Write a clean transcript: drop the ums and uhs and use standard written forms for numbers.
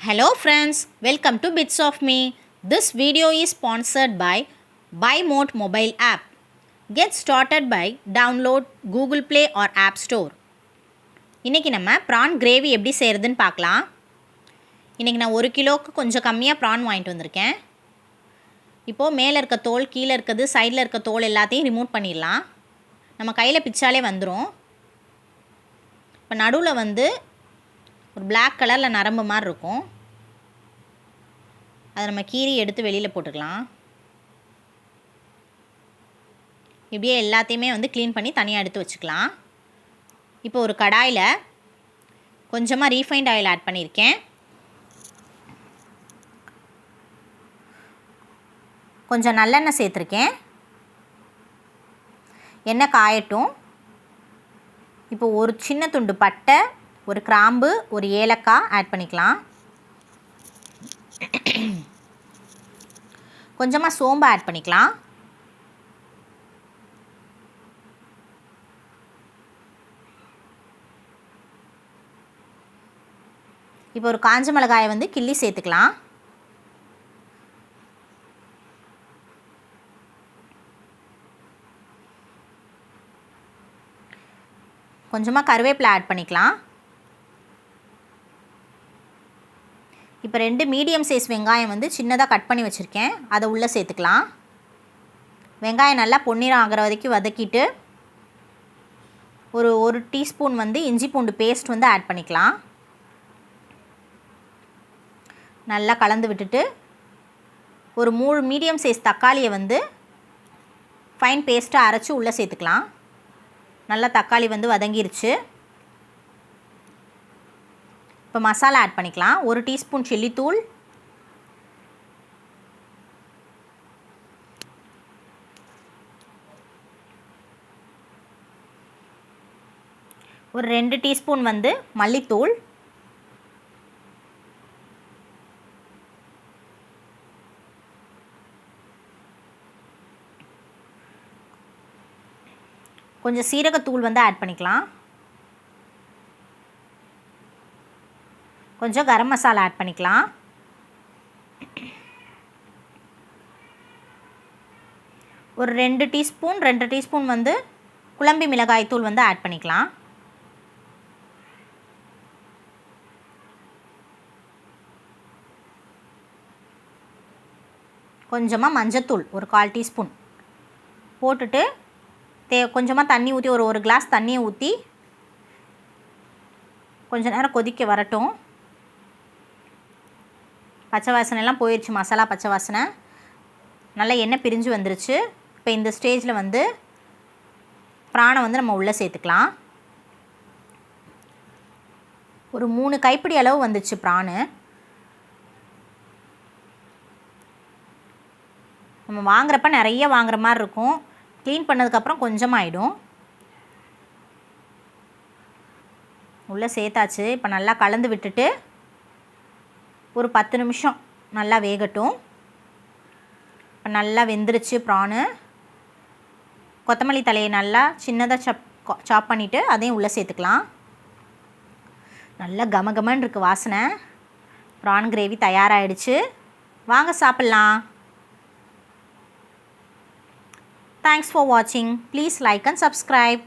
Hello friends, welcome to Bits of Me. This video is sponsored by BuyMote mobile app. Get started by download Google Play or App Store. இன்றைக்கி நம்ம prawn gravy எப்படி செய்கிறதுன்னு பார்க்கலாம். இன்றைக்கி நான் 1 கிலோவுக்கு கொஞ்சம் கம்மியாக ப்ரான் வாங்கிட்டு வந்திருக்கேன். இப்போது மேலே இருக்க தோல், கீழே இருக்கிறது, சைடில் இருக்க தோல் எல்லாத்தையும் ரிமூவ் பண்ணிடலாம். நம்ம கையில் பிச்சாலே வந்துடும். இப்போ நடுவில் வந்து ஒரு பிளாக் கலரில் நரம்பு மாதிரி இருக்கும். அதை நம்ம கீரி எடுத்து வெளியில் போட்டுக்கலாம். இப்படியே எல்லாத்தையுமே வந்து க்ளீன் பண்ணி தனியாக எடுத்து வச்சுக்கலாம். இப்போ ஒரு கடாயில் கொஞ்சமாக ரீஃபைண்ட் ஆயில் ஆட் பண்ணியிருக்கேன். கொஞ்சம் நல்லெண்ணெய் சேர்த்துருக்கேன். எண்ணெய் காயட்டும். இப்போ ஒரு சின்ன துண்டு பட்டை, ஒரு கிராம்பு, ஒரு ஏலக்காய் ஆட் பண்ணிக்கலாம். கொஞ்சமாக சோம்பு ஆட் பண்ணிக்கலாம். இப்போ ஒரு காஞ்ச மிளகாயை வந்து கிள்ளி சேர்த்துக்கலாம். கொஞ்சமாக கருவேப்பிலை ஆட் பண்ணிக்கலாம். இப்போ 2 மீடியம் சைஸ் வெங்காயம் வந்து சின்னதாக கட் பண்ணி வச்சுருக்கேன். அதை உள்ளே சேர்த்துக்கலாம். வெங்காயம் நல்லா பொன்னிறம் ஆகிற வரைக்கும் வதக்கிட்டு ஒரு டீஸ்பூன் வந்து இஞ்சி பூண்டு பேஸ்ட் வந்து ஆட் பண்ணிக்கலாம். நல்லா கலந்து விட்டுட்டு ஒரு 3 மீடியம் சைஸ் தக்காளியை வந்து ஃபைன் பேஸ்ட்டாக அரைச்சி உள்ளே சேர்த்துக்கலாம். நல்லா தக்காளி வந்து வதங்கிருச்சு. இப்போ மசாலா ஆட் பண்ணிக்கலாம். 1 டீஸ்பூன் சில்லித்தூள், ஒரு 2 டீஸ்பூன் வந்து மல்லித்தூள், கொஞ்சம் சீரகத்தூள் வந்து ஆட் பண்ணிக்கலாம். கொஞ்சம் கரம் மசாலா ஆட் பண்ணிக்கலாம். ஒரு 2 டீஸ்பூன் வந்து குழம்பி மிளகாய் தூள் வந்து ஆட் பண்ணிக்கலாம். கொஞ்சமாக மஞ்சத்தூள் ஒரு 1/4 டீஸ்பூன் போட்டுட்டு கொஞ்சமாக தண்ணி ஊற்றி ஒரு கிளாஸ் தண்ணியை ஊற்றி கொஞ்ச நேரம் கொதிக்க வரட்டும். பச்சை வாசனைலாம் போயிடுச்சு, மசாலா பச்சை வாசனை. நல்லா எண்ணெய் பிரிஞ்சு வந்துருச்சு. இப்போ இந்த ஸ்டேஜில் வந்து ப்ரானை வந்து நம்ம உள்ளே சேர்த்துக்கலாம். ஒரு 3 கைப்பிடி அளவு வந்துச்சு ப்ரானு. நம்ம வாங்குறப்ப நிறைய வாங்குற மாதிரி இருக்கும். க்ளீன் பண்ணதுக்கப்புறம் கொஞ்சமாகிடும். உள்ளே சேர்த்தாச்சு. இப்போ நல்லா கலந்து விட்டுட்டு ஒரு 10 நிமிஷம் நல்லா வேகட்டும். இப்போ நல்லா வெந்துருச்சு ப்ரானு. கொத்தமல்லி தலையை நல்லா சின்னதாக சாப் பண்ணிவிட்டு அதையும் உள்ளே சேர்த்துக்கலாம். நல்லா கமகமன்னு இருக்குது வாசனை. ப்ரான் கிரேவி தயாராகிடுச்சு. வாங்க சாப்பிட்லாம். Thanks for watching. Please like and subscribe.